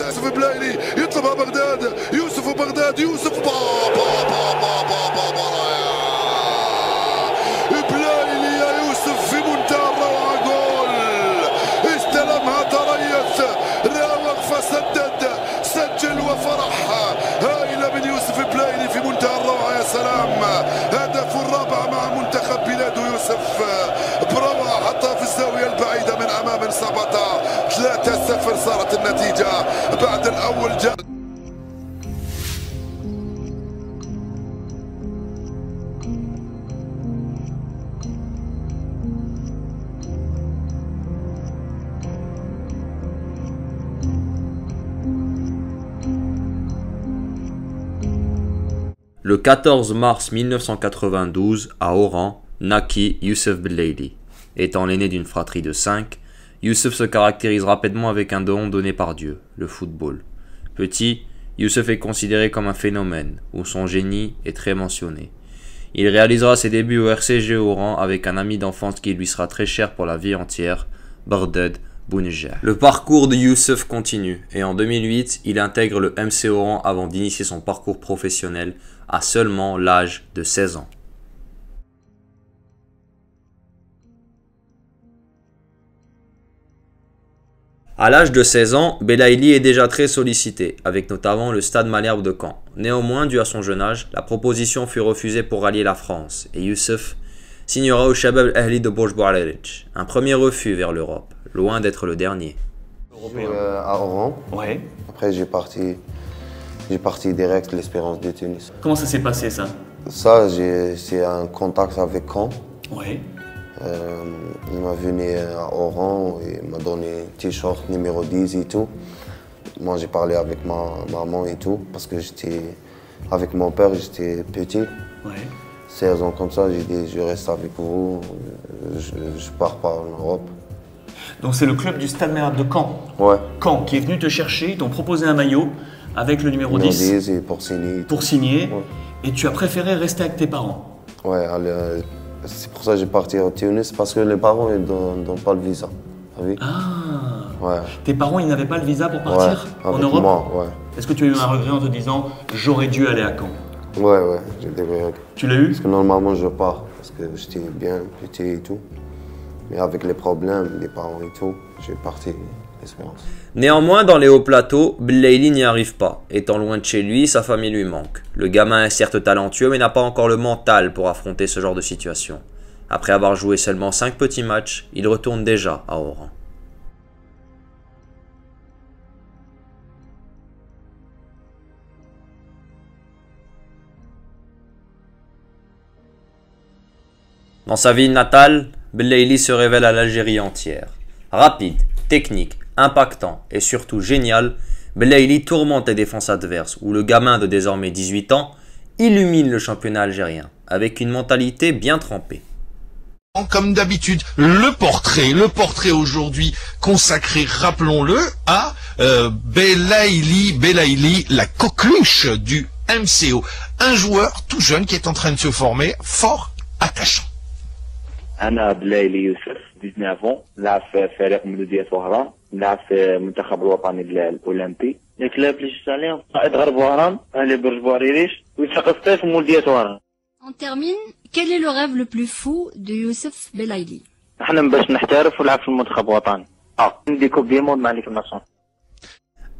يوسف بلايلي يطلبها بغداد، يوسف وبغداد، يوسف بلايلي يا يوسف في منتهى الروعة، جول استلمها تريث راوغ فسدد، سجل وفرح هائلة من يوسف بلايلي في منتهى الروعة. يا سلام، هدف الرابع مع منتخب بلاده يوسف بروعة، حطها في الزاوية البعيدة من أمام ساباتا. 3-0 صارت النتيجة بعد الأول Le 14 mars 1992, à Oran, naquit Youssef Belaïli. Étant l'aîné d'une fratrie de 5, Youssef se caractérise rapidement avec un don donné par Dieu, le football. Petit, Youssef est considéré comme un phénomène, où son génie est très mentionné. Il réalisera ses débuts au RCG Oran avec un ami d'enfance qui lui sera très cher pour la vie entière, Barded Bounejah. Le parcours de Youssef continue, et en 2008, il intègre le MC Oran avant d'initier son parcours professionnel à seulement l'âge de 16 ans. À l'âge de 16 ans, Belaïli est déjà très sollicité, avec notamment le Stade Malherbe de Caen. Néanmoins, dû à son jeune âge, la proposition fut refusée pour rallier la France, et Youssef signera au Shabab Ahli de Borj Bouarerich, un premier refus vers l'Europe, loin d'être le dernier. À Oran. Ouais. Après, j'ai parti direct l'Espérance de Tunis. Comment ça s'est passé ça? Ça, c'est un contact avec Caen. Ouais. Il m'a venu à Oran et m'a donné t-shirt numéro 10 et tout. Moi, j'ai parlé avec ma maman et tout, parce que j'étais avec mon père, j'étais petit. Ouais. 16 ans comme ça, j'ai dit, je reste avec vous, je pars pas en Europe. Donc c'est le club du Stade Malherbe de Caen. Ouais. Caen qui est venu te chercher, ils t'ont proposé un maillot avec le numéro 10 et pour signer. pour signer. Ouais. Et tu as préféré rester avec tes parents. Ouais, c'est pour ça que j'ai parti au Tunis, parce que les parents ne donnent pas le visa. Ah. Ouais. Tes parents, ils n'avaient pas le visa pour partir en avec Europe? moi, ouais. Est-ce que tu as eu un regret en te disant j'aurais dû aller à Caen? Ouais, j'ai des regrets. Tu l'as eu? Parce que normalement, je pars, parce que j'étais bien petit et tout. Mais avec les problèmes, les parents et tout, j'ai parti l'Espérance. Néanmoins, dans les hauts plateaux, Belaïli n'y arrive pas. Étant loin de chez lui, sa famille lui manque. Le gamin est certes talentueux, mais n'a pas encore le mental pour affronter ce genre de situation. Après avoir joué seulement 5 petits matchs, il retourne déjà à Oran. Dans sa ville natale, Belaïli se révèle à l'Algérie entière. Rapide, technique, impactant et surtout génial, Belaïli tourmente les défenses adverses où le gamin de désormais 18 ans illumine le championnat algérien avec une mentalité bien trempée. Comme d'habitude, le portrait aujourd'hui consacré, rappelons-le, à Belaïli, la coqueluche du MCO. Un joueur tout jeune qui est en train de se former, fort attachant. أنا بلايلي يوسف 19 لعب في فريق مولودية وهران، لعب في المنتخب الوطني الأولمبي. الكلاب اللي شفت عليهم قائد غرب وهران، أهلي برج بواريريش، ويتسقط في مولودية وهران. On termine. Quel est le rêve le plus fou de Youssef Belaïli? احنا باش نحترف ونلعب في المنتخب الوطني. عندي كوب دي موند مع ليكيب ناسيونال.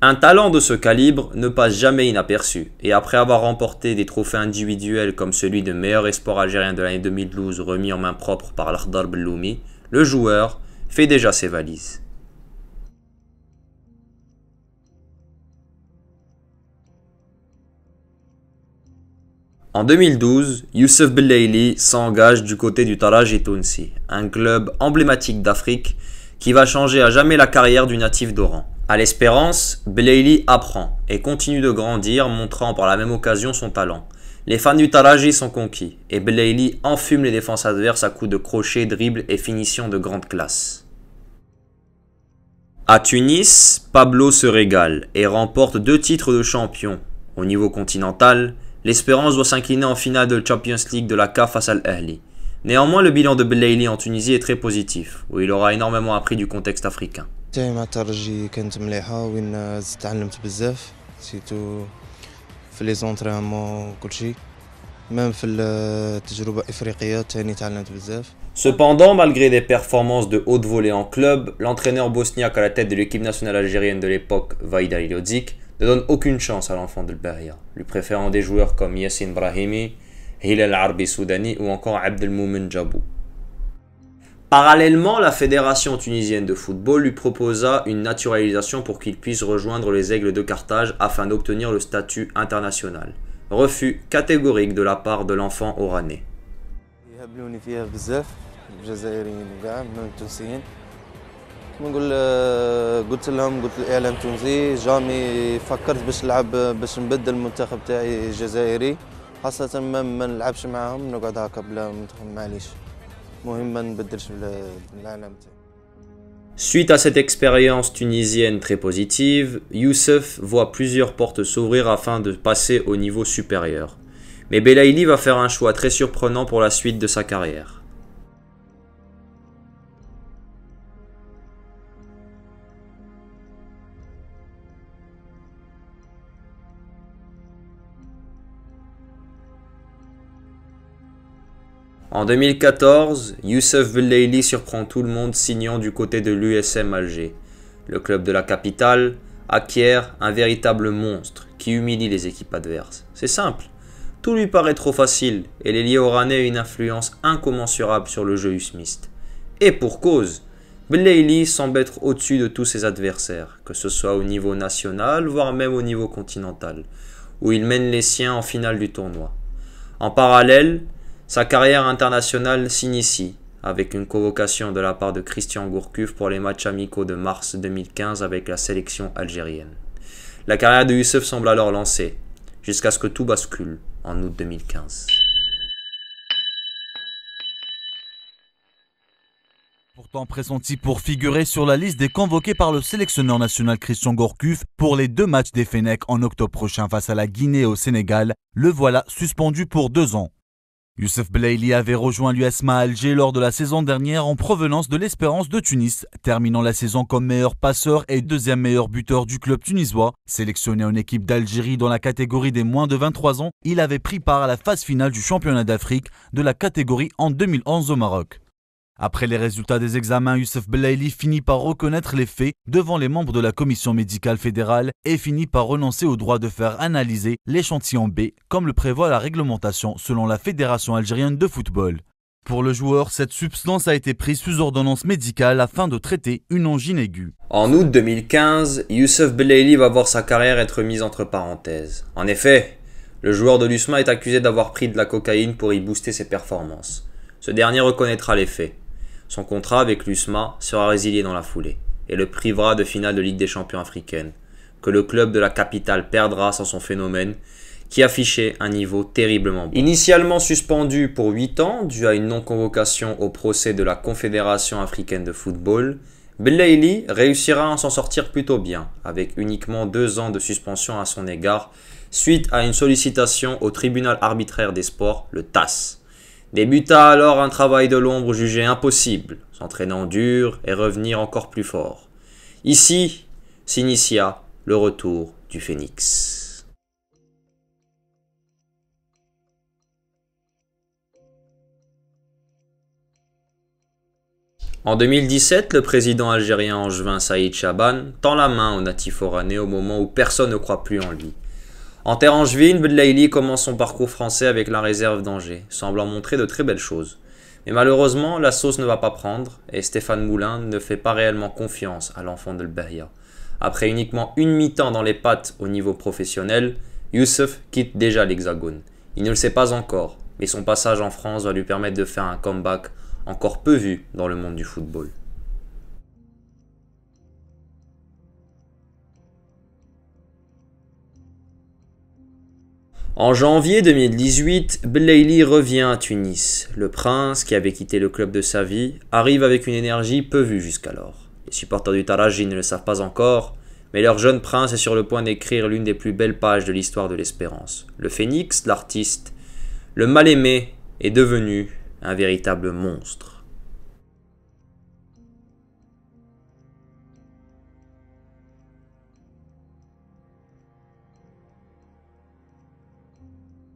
Un talent de ce calibre ne passe jamais inaperçu, et après avoir remporté des trophées individuels comme celui de meilleur espoir algérien de l'année 2012 remis en main propre par l'Akhdar Belloumi, le joueur fait déjà ses valises. En 2012, Youssef Belaïli s'engage du côté du Taraji Tounsi, un club emblématique d'Afrique qui va changer à jamais la carrière du natif d'Oran. À l'Espérance, Belaïli apprend et continue de grandir, montrant par la même occasion son talent. Les fans du Taraji sont conquis et Belaïli enfume les défenses adverses à coups de crochets, dribbles et finitions de grande classe. À Tunis, Pablo se régale et remporte 2 titres de champion. Au niveau continental, l'Espérance doit s'incliner en finale de Champions League de la CAF face à l'Ahli. Néanmoins, le bilan de Belaïli en Tunisie est très positif, où il aura énormément appris du contexte africain. تاعي مع الترجي كانت مليحة وين تعلمت بزاف سيتو في لي زونطرينمون وكلشي ميم في التجربة الإفريقية تاني تعلمت بزاف. Cependant, malgré des performances de haute volée en club, l'entraîneur bosniaque à la tête de l'équipe nationale algérienne de l'époque, Vahid Halilhodžić, ne donne aucune chance à l'enfant de Beria, lui préférant des joueurs comme Yassin Brahimi, Hilal Arbi Soudani ou encore Abdelmoumen Djabou. Parallèlement, la fédération tunisienne de football lui proposa une naturalisation pour qu'il puisse rejoindre les Aigles de Carthage afin d'obtenir le statut international. Refus catégorique de la part de l'enfant oranais. يهبلوني فيها بزاف الجزائريين وكاع من التونسيين كيما نقول قلت لهم قلت الاعلام التونسي جامي فكرت باش نلعب باش نبدل المنتخب تاعي الجزائري خاصة ما نلعبش معاهم نقعد هكا بلا منتخب معليش مهم ما نبدلش الاعلام تاعي. Suite à cette expérience tunisienne très positive, Youssef voit plusieurs portes s'ouvrir afin de passer au niveau supérieur. Mais Belaïli va faire un choix très surprenant pour la suite de sa carrière. En 2014, Youssef Belaïli surprend tout le monde signant du côté de l'USM Alger. Le club de la capitale acquiert un véritable monstre qui humilie les équipes adverses. C'est simple, tout lui paraît trop facile et l'ailier oranais a une influence incommensurable sur le jeu usmiste. Et pour cause, Belaïli semble être au-dessus de tous ses adversaires, que ce soit au niveau national, voire même au niveau continental, où il mène les siens en finale du tournoi. En parallèle, sa carrière internationale s'initie avec une convocation de la part de Christian Gourcuff pour les matchs amicaux de mars 2015 avec la sélection algérienne. La carrière de Youssef semble alors lancée, jusqu'à ce que tout bascule en août 2015. Pourtant pressenti pour figurer sur la liste des convoqués par le sélectionneur national Christian Gourcuff pour les 2 matchs des Fennecs en octobre prochain face à la Guinée et au Sénégal, le voilà suspendu pour 2 ans. Youssef Belaïli avait rejoint l'USMA Alger lors de la saison dernière en provenance de l'Espérance de Tunis, terminant la saison comme meilleur passeur et 2e meilleur buteur du club tunisois. Sélectionné en équipe d'Algérie dans la catégorie des moins de 23 ans, il avait pris part à la phase finale du championnat d'Afrique de la catégorie en 2011 au Maroc. Après les résultats des examens, Youssef Belaïli finit par reconnaître les faits devant les membres de la commission médicale fédérale et finit par renoncer au droit de faire analyser l'échantillon B, comme le prévoit la réglementation selon la Fédération algérienne de football. Pour le joueur, cette substance a été prise sous ordonnance médicale afin de traiter une angine aiguë. En août 2015, Youssef Belaïli va voir sa carrière être mise entre parenthèses. En effet, le joueur de l'USMA est accusé d'avoir pris de la cocaïne pour y booster ses performances. Ce dernier reconnaîtra les faits. Son contrat avec l'USMA sera résilié dans la foulée et le privera de finale de Ligue des champions africaine, que le club de la capitale perdra sans son phénomène, qui affichait un niveau terriblement bas. Initialement suspendu pour 8 ans, dû à une non-convocation au procès de la Confédération africaine de football, Belaïli réussira à s'en sortir plutôt bien, avec uniquement 2 ans de suspension à son égard, suite à une sollicitation au tribunal arbitraire des sports, le TAS. Débuta alors un travail de l'ombre jugé impossible, s'entraînant dur et revenir encore plus fort. Ici s'initia le retour du Phénix. En 2017, le président algérien angevin Saïd Chaban tend la main au natif oranais au moment où personne ne croit plus en lui. En terre angevine, Belaïli commence son parcours français avec la réserve d'Angers, semblant montrer de très belles choses. Mais malheureusement, la sauce ne va pas prendre et Stéphane Moulin ne fait pas réellement confiance à l'enfant de Beria. Après uniquement une mi-temps dans les pattes au niveau professionnel, Youssef quitte déjà l'Hexagone. Il ne le sait pas encore, mais son passage en France va lui permettre de faire un comeback encore peu vu dans le monde du football. En janvier 2018, Belaïli revient à Tunis. Le prince, qui avait quitté le club de sa vie, arrive avec une énergie peu vue jusqu'alors. Les supporters du Taraji ne le savent pas encore, mais leur jeune prince est sur le point d'écrire l'une des plus belles pages de l'histoire de l'Espérance. Le Phénix, l'artiste, le mal-aimé, est devenu un véritable monstre.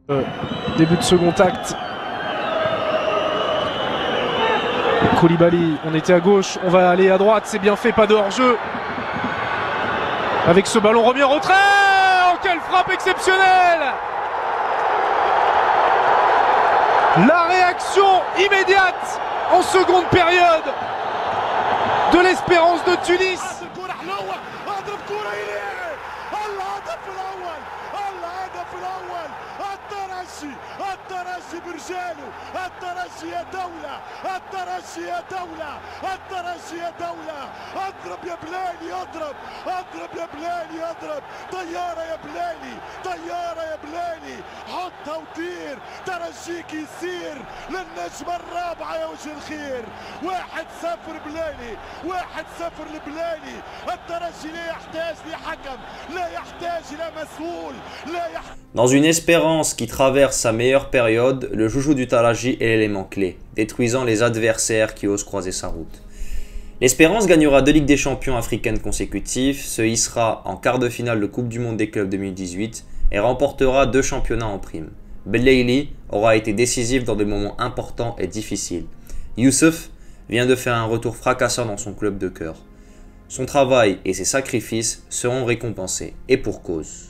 Début de second acte. Koulibaly, on était à gauche, on va aller à droite, c'est bien fait, pas de hors-jeu. Avec ce ballon remis en retrait. Oh, quelle frappe exceptionnelle! La réaction immédiate en seconde période de l'Espérance de Tunis. الترجي برجاله، الترجي يا دولة، الترجي يا دولة، الترجي يا دولة، اضرب يا بلالي اضرب، اضرب يا بلالي اضرب، طيارة يا بلالي، طيارة يا بلالي، حطها وطير، ترجيك يسير للنجمة الرابعة يا وجه الخير، 1-0 بلالي، 1-0 لبلالي، الترجي لا يحتاج لحكم، لا يحتاج إلى مسؤول، لا يحتاج. Dans une Espérance qui traverse sa meilleure période, le joujou du Talaji est l'élément clé, détruisant les adversaires qui osent croiser sa route. L'Espérance gagnera 2 Ligues des Champions africaines consécutives, se hissera en quart de finale de Coupe du Monde des clubs 2018 et remportera 2 championnats en prime. Belaïli aura été décisif dans des moments importants et difficiles. Youssouf vient de faire un retour fracassant dans son club de cœur. Son travail et ses sacrifices seront récompensés, et pour cause.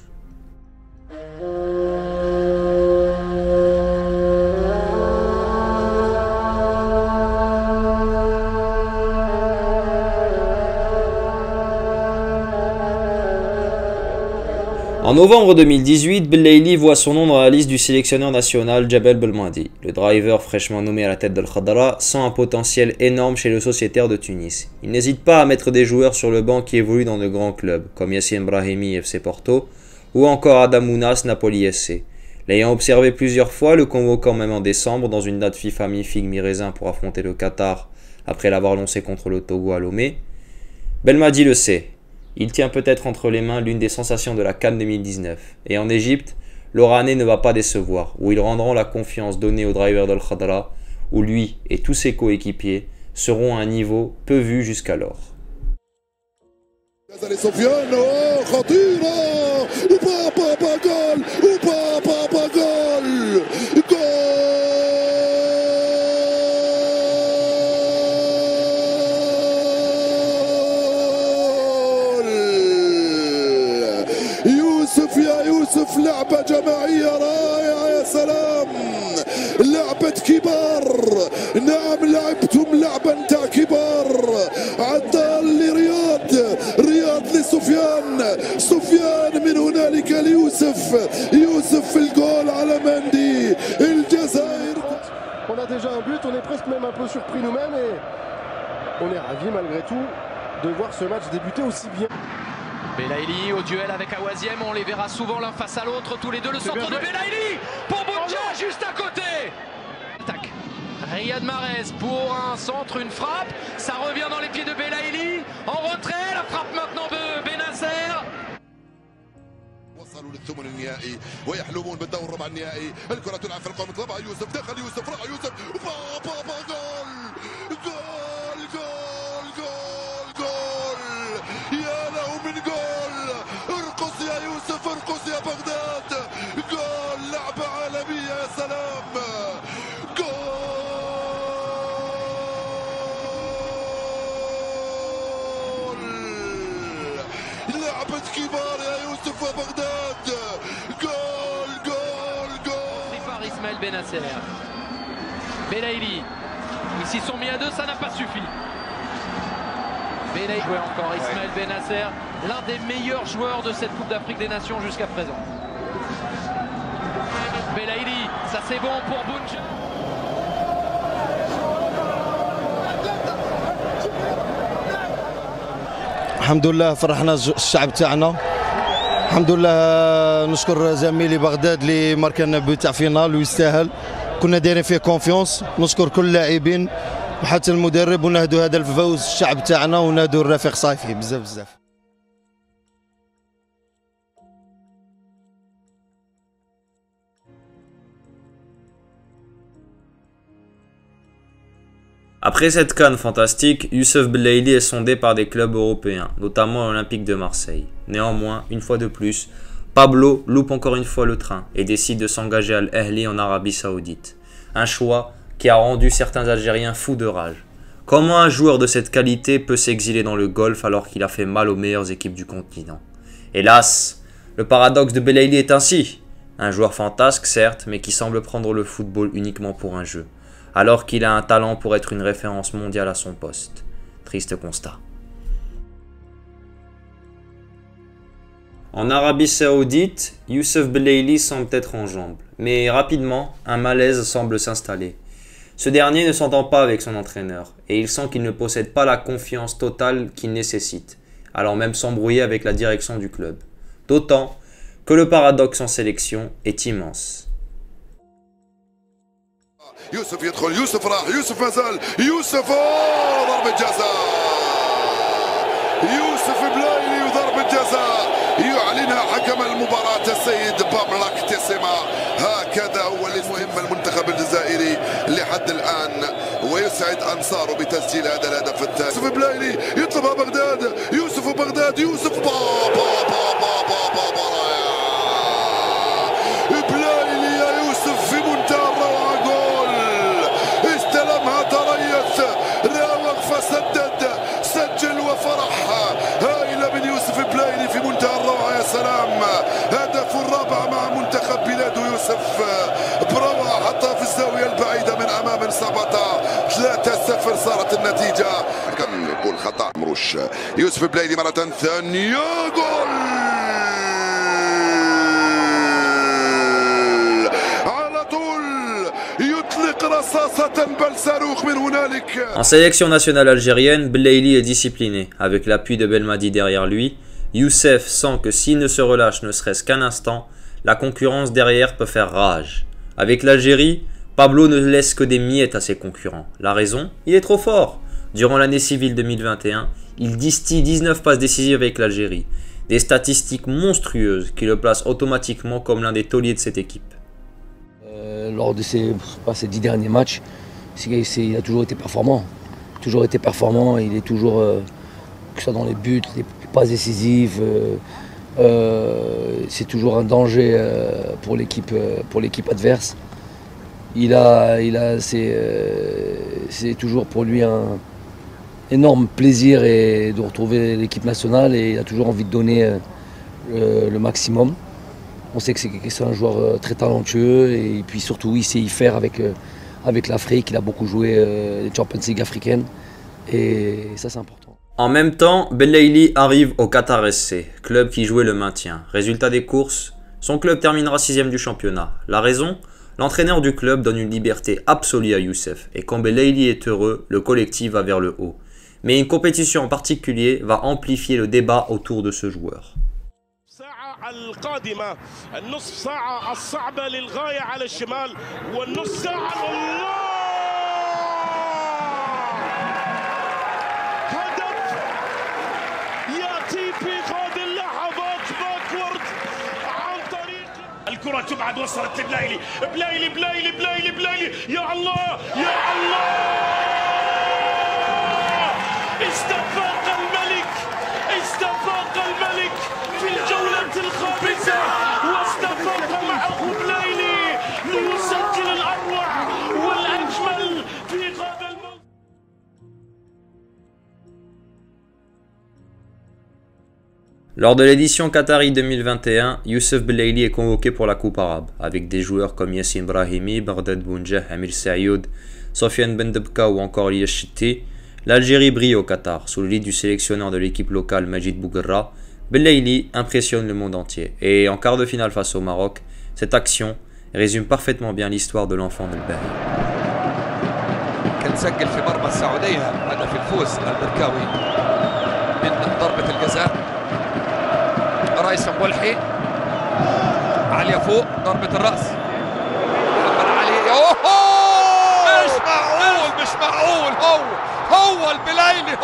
En novembre 2018, Belaïli voit son nom dans la liste du sélectionneur national Jabel Belmadi. Le driver fraîchement nommé à la tête de l'Khadra sent un potentiel énorme chez le sociétaire de Tunis. Il n'hésite pas à mettre des joueurs sur le banc qui évoluent dans de grands clubs, comme Yassine Brahimi FC Porto, ou encore Adam Mounas Napoli SC. L'ayant observé plusieurs fois, le convoquant même en décembre dans une date FIFA mi-figue mi-raisin pour affronter le Qatar après l'avoir lancé contre le Togo à Lomé, Belmadi le sait. Il tient peut-être entre les mains l'une des sensations de la CAN 2019. Et en Égypte, l'Oranais ne va pas décevoir, où ils rendront la confiance donnée au driver de l'Khadra, où lui et tous ses coéquipiers seront à un niveau peu vu jusqu'alors. يوسف لعبة جماعية رائعة يا سلام، لعبة كبار، نعم لعبتم لعبة نتاع كبار، عطال لرياض، رياض لسفيان، سفيان من هنالك ليوسف، يوسف في الجول على مندي، الجزائر. On a déjà un but, on est presque même un peu surpris nous-mêmes et on est ravis malgré tout de voir ce match débuter aussi bien. Belaïli au duel avec Awaziem, on les verra souvent l'un face à l'autre, tous les deux, le centre de Belaïli pour Boudja juste à côté. Attaque. Riyad Mahrez pour un centre, une frappe, ça revient dans les pieds de Belaïli, en retrait, la frappe maintenant de Benasser. وصلوا للثمن النهائي ويحلمون بالدور الربع النهائي، الكرة تلعب في القائم طلبها يوسف، دخل يوسف، راح يوسف، بابا جول جول جول جول جول، يا له من جول، ارقص يا يوسف ارقص يا بغداد، جول لعبة عالمية يا سلام، جول لعبة كبار يا يوسف وبغداد، جول جول جول. Par Ismaël Benasser. Belaïli. Ils s'y sont mis à 2, ça n'a pas suffi. Belaïli jouait encore Ismaël Benasser, l'un des meilleurs joueurs de cette Coupe d'Afrique des Nations jusqu'à présent. Belaïli, ça c'est bon pour Boudja. الحمد لله فرحنا الشعب تاعنا، الحمد لله نشكر زميلي بغداد اللي ماركنا بو تاع فينال ويستاهل، كنا دايرين فيه كونفيونس، نشكر كل اللاعبين وحتى المدرب ونهدوا هذا الفوز الشعب تاعنا ونهدوا الرفيق صايفي بزاف بزاف. Après cette CAN fantastique, Youssouf Belaïli est sondé par des clubs européens, notamment l'Olympique de Marseille. Néanmoins, une fois de plus, Pablo loupe encore une fois le train et décide de s'engager à Al-Ahli en Arabie Saoudite. Un choix qui a rendu certains Algériens fous de rage. Comment un joueur de cette qualité peut s'exiler dans le Golfe alors qu'il a fait mal aux meilleures équipes du continent? Hélas, le paradoxe de Belaïli est ainsi. Un joueur fantasque certes, mais qui semble prendre le football uniquement pour un jeu, alors qu'il a un talent pour être une référence mondiale à son poste. Triste constat. En Arabie Saoudite, Youssef Belaïli semble être en jambes, mais rapidement, un malaise semble s'installer. Ce dernier ne s'entend pas avec son entraîneur, et il sent qu'il ne possède pas la confiance totale qu'il nécessite, allant même s'embrouiller avec la direction du club. D'autant que le paradoxe en sélection est immense. يوسف يدخل يوسف راح يوسف مازال يوسف ضربة جزاء يوسف بلايلي وضربة جزاء يعلنها حكم المباراة السيد باملاك تيسيما. هكذا هو المهم المنتخب الجزائري لحد الآن ويسعد أنصاره بتسجيل هذا الهدف الثاني. يوسف بلايلي يطلبها بغداد يوسف بغداد يوسف بلايلي يا يوسف في منتهى الروعة جول استلمها تريث راوغ فسدد سجل وفرح هائلة من يوسف بلايلي في منتهى الروعة. يا سلام هدف الرابع مع منتخب بلاده يوسف بروعة حطها في الزاوية البعيدة من أمام ساباتا 3-0 صارت النتيجة. كان يقول خطأ مروش يوسف بلايلي مرة ثانية جول En sélection nationale algérienne, Belaïli est discipliné. Avec l'appui de Belmadi derrière lui, Youssef sent que s'il ne se relâche ne serait-ce qu'un instant, la concurrence derrière peut faire rage. Avec l'Algérie, Pablo ne laisse que des miettes à ses concurrents. La raison? Il est trop fort. Durant l'année civile 2021, il distille 19 passes décisives avec l'Algérie. Des statistiques monstrueuses qui le placent automatiquement comme l'un des tauliers de cette équipe. Lors de ces 10 derniers matchs, il a toujours été performant. Il est toujours, que ce soit dans les buts, les passes décisives, c'est toujours un danger pour l'équipe adverse. C'est toujours pour lui un énorme plaisir de retrouver l'équipe nationale et il a toujours envie de donner le maximum. On sait que c'est un joueur très talentueux et puis surtout il sait y faire avec l'Afrique. Il a beaucoup joué les Champions League africaines et ça c'est important. En même temps, Belaïli arrive au Qatar SC, club qui jouait le maintien. Résultat des courses, son club terminera 6e du championnat. La raison? L'entraîneur du club donne une liberté absolue à Youssef et quand Belaïli est heureux, le collectif va vers le haut. Mais une compétition en particulier va amplifier le débat autour de ce joueur. القادمة النصف ساعة الصعبة للغاية على الشمال والنصف ساعة الله هدف يأتي في هذه اللحظات باكورد عن طريق الكرة تبعد وصلت لبلايلي بلايلي يا الله يا الله استفاق الملك في الجولة الخامسة واستفاق معه بلايلي ليسجل الأروع والأجمل في هذا الموسم. Lors de l'édition Qatari 2021, Youssef Belaïli est convoqué pour la Coupe arabe, avec des joueurs comme Yassine Brahimi, Bardad Bounjah, Amir Saïoud, Sofiane Bendebka ou encore Liash Chitti. L'Algérie brille au Qatar, sous le lead du sélectionneur de l'équipe locale Majid Bouguerra. Belaïli impressionne le monde entier et en quart de finale face au Maroc, cette action résume parfaitement bien l'histoire de l'enfant de Belbahri. كان سجل في مرمى السعودية هدف الفوز البركاوي من ضربة الجزاء. رايس ملحي عالية فوق ضربة الرأس. محمد علي اوه مش معقول هو البلايلي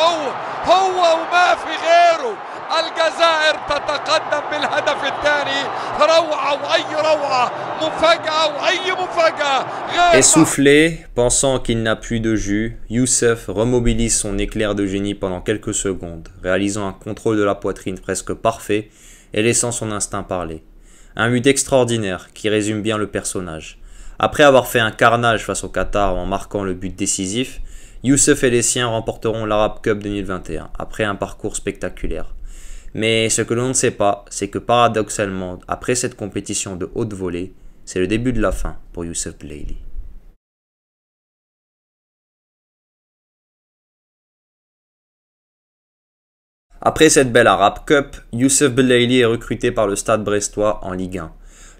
هو وما في غيره. الجزائر تتقدم بالهدف الثاني روعة وأي روعة مفاجأة وأي مفاجأة. Essoufflé, pensant qu'il n'a plus de jus, Youssef remobilise son éclair de génie pendant quelques secondes, réalisant un contrôle de la poitrine presque parfait et laissant son instinct parler. Un but extraordinaire qui résume bien le personnage. Après avoir fait un carnage face au Qatar en marquant le but décisif, Youssef et les siens remporteront l'Arab Cup 2021 après un parcours spectaculaire. Mais ce que l'on ne sait pas, c'est que paradoxalement, après cette compétition de haute volée, c'est le début de la fin pour Youssef Belaïli. Après cette belle Arab Cup, Youssef Belaïli est recruté par le Stade brestois en Ligue 1.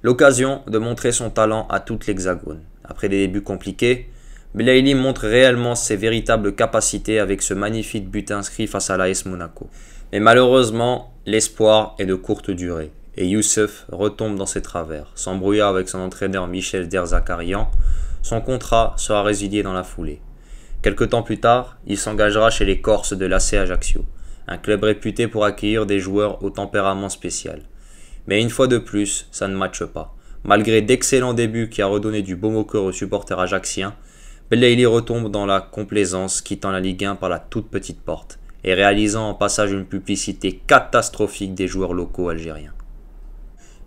L'occasion de montrer son talent à toute l'Hexagone. Après des débuts compliqués, Belaïli montre réellement ses véritables capacités avec ce magnifique but inscrit face à l'AS Monaco. Mais malheureusement, l'espoir est de courte durée et Youssef retombe dans ses travers. S'embrouillant avec son entraîneur Michel Derzakarian, son contrat sera résilié dans la foulée. Quelque temps plus tard, il s'engagera chez les Corses de l'AC Ajaccio, un club réputé pour accueillir des joueurs au tempérament spécial. Mais une fois de plus, ça ne matche pas. Malgré d'excellents débuts qui a redonné du baume au cœur aux supporters ajaxiens, Belaïli retombe dans la complaisance, quittant la Ligue 1 par la toute petite porte et réalisant en passage une publicité catastrophique des joueurs locaux algériens.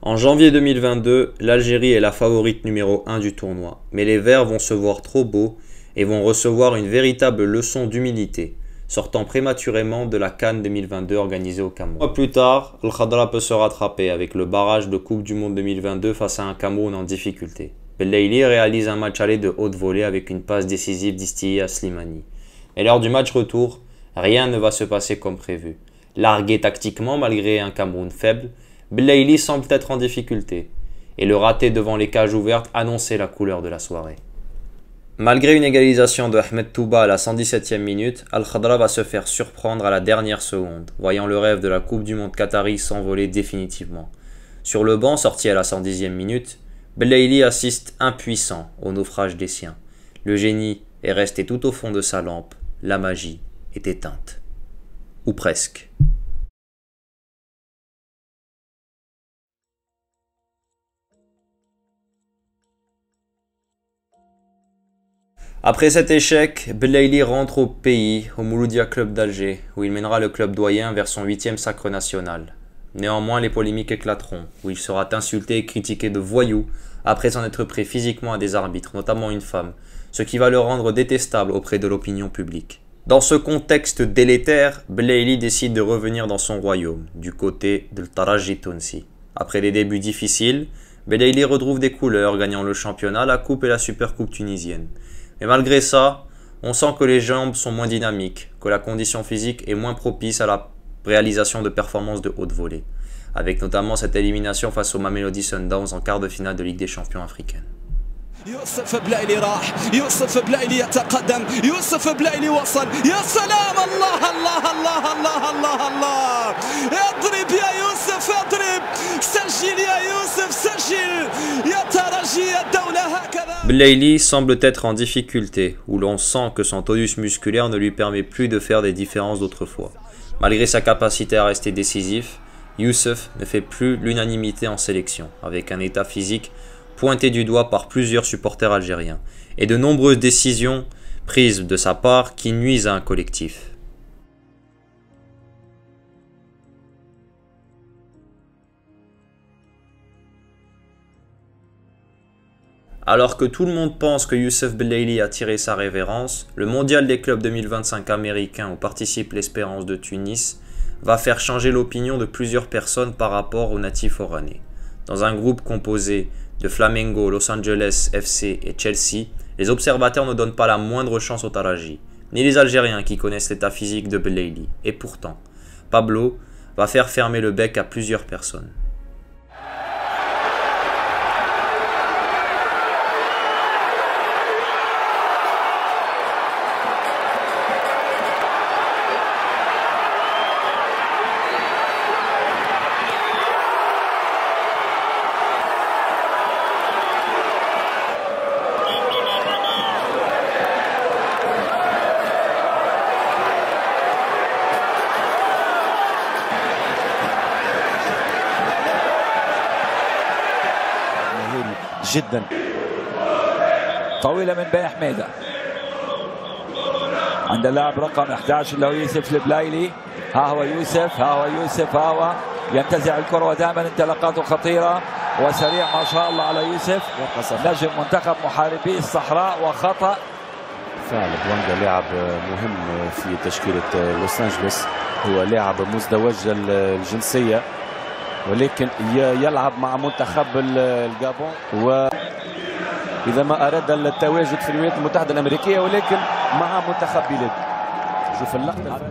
En janvier 2022, l'Algérie est la favorite numéro 1 du tournoi, mais les Verts vont se voir trop beaux et vont recevoir une véritable leçon d'humilité, sortant prématurément de la CAN 2022 organisée au Cameroun. Un mois plus tard, Al Khadra peut se rattraper avec le barrage de Coupe du Monde 2022 face à un Cameroun en difficulté. Belaïli réalise un match aller de haute volée avec une passe décisive d'Istié à Slimani. Et lors du match retour, rien ne va se passer comme prévu. Largué tactiquement malgré un Cameroun faible, Belaïli semble être en difficulté. Et le raté devant les cages ouvertes annonçait la couleur de la soirée. Malgré une égalisation de Ahmed Touba à la 117e minute, Al Khadra va se faire surprendre à la dernière seconde, voyant le rêve de la Coupe du Monde Qatari s'envoler définitivement. Sur le banc, sorti à la 110e minute, Belaïli assiste impuissant au naufrage des siens. Le génie est resté tout au fond de sa lampe, la magie est éteinte. Ou presque. Après cet échec, Belaïli rentre au pays, au Mouloudia Club d'Alger, où il mènera le club doyen vers son 8e sacre national. Néanmoins, les polémiques éclateront, où il sera insulté et critiqué de voyou après s'en être pris physiquement à des arbitres, notamment une femme, ce qui va le rendre détestable auprès de l'opinion publique. Dans ce contexte délétère, Belaïli décide de revenir dans son royaume, du côté de Taraji Tounsi. Après des débuts difficiles, Belaïli retrouve des couleurs, gagnant le championnat, la coupe et la supercoupe tunisienne. Mais malgré ça, on sent que les jambes sont moins dynamiques, que la condition physique est moins propice à la réalisation de performances de haute volée, avec notamment cette élimination face au Mamelodi Sundowns en quart de finale de Ligue des champions africaine. يوسف بلايلي راح يوسف بلايلي يتقدم يوسف بلايلي وصل يا سلام الله الله الله الله الله الله اضرب يا يوسف اضرب سجل يا يوسف سجل يا ترجي الدولة هكذا. Belaïli semble être en difficulté, où l'on sent que son tonus musculaire ne lui permet plus de faire des différences d'autrefois. Malgré sa capacité à rester décisif, Youssef ne fait plus l'unanimité en sélection, avec un état physique pointé du doigt par plusieurs supporters algériens, et de nombreuses décisions prises de sa part qui nuisent à un collectif. Alors que tout le monde pense que Youssef Belaïli a tiré sa révérence, le mondial des clubs 2025 américain où participe l'Espérance de Tunis va faire changer l'opinion de plusieurs personnes par rapport aux natifs oranais. Dans un groupe composé de Flamengo, Los Angeles FC et Chelsea, les observateurs ne donnent pas la moindre chance au Taraji, ni les Algériens qui connaissent l'état physique de Belaïli. Et pourtant, Pablo va faire fermer le bec à plusieurs personnes. جدا طويلة من بين حميدة عند اللاعب رقم 11 اللي هو يوسف البلايلي. ها هو يوسف ها هو ينتزع الكرة ودائما انطلاقاته خطيرة وسريع ما شاء الله على يوسف نجم منتخب محاربي الصحراء وخطأ. فعلا بوانجا لاعب مهم في تشكيلة لوس أنجلوس، هو لاعب مزدوج الجنسية ولكن يلعب مع منتخب الجابون، وإذا ما أراد التواجد في الولايات المتحدة الأمريكية ولكن مع منتخب بلاده. شوف اللقطة.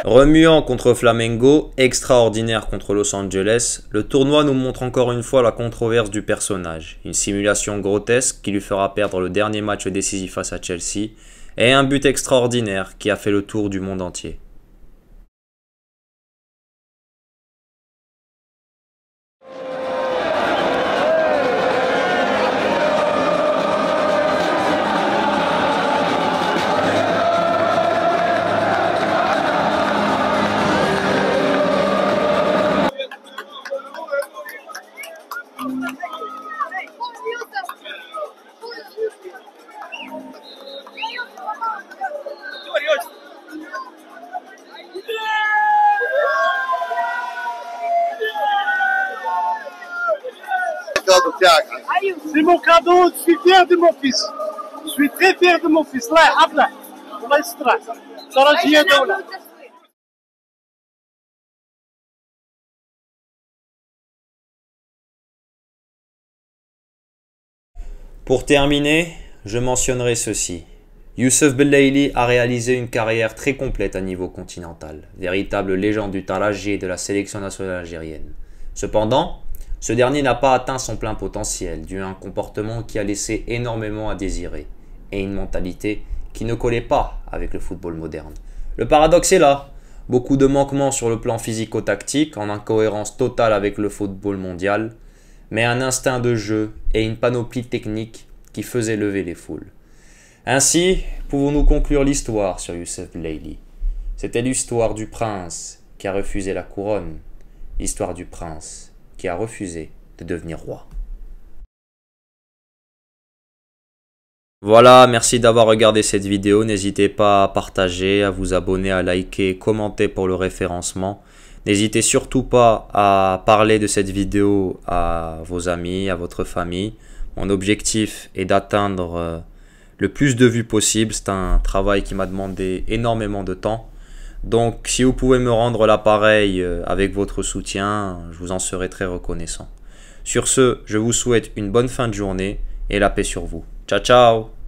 Remuant contre Flamengo, extraordinaire contre Los Angeles, le tournoi nous montre encore une fois la controverse du personnage. Une simulation grotesque qui lui fera perdre le dernier match décisif face à Chelsea, et un but extraordinaire qui a fait le tour du monde entier. C'est mon cadeau, je suis fier de mon fils. Je suis très fier de mon fils. الله يحفظه الله يسترها. ترجية دولة. Pour terminer, je mentionnerai ceci. Youssef Belaïli a réalisé une carrière très complète à niveau continental, véritable légende du Taraji et de la sélection nationale algérienne. Cependant, ce dernier n'a pas atteint son plein potentiel, dû à un comportement qui a laissé énormément à désirer, et une mentalité qui ne collait pas avec le football moderne. Le paradoxe est là, beaucoup de manquements sur le plan physico-tactique, en incohérence totale avec le football mondial, mais un instinct de jeu et une panoplie technique qui faisait lever les foules. Ainsi, pouvons-nous conclure l'histoire sur Youssef Belaïli. C'était l'histoire du prince qui a refusé la couronne, l'histoire du prince qui a refusé de devenir roi. Voilà, merci d'avoir regardé cette vidéo. N'hésitez pas à partager, à vous abonner, à liker, commenter pour le référencement. N'hésitez surtout pas à parler de cette vidéo à vos amis, à votre famille. Mon objectif est d'atteindre le plus de vues possible. C'est un travail qui m'a demandé énormément de temps. Donc, si vous pouvez me rendre l'appareil avec votre soutien, je vous en serai très reconnaissant. Sur ce, je vous souhaite une bonne fin de journée et la paix sur vous. Ciao, ciao!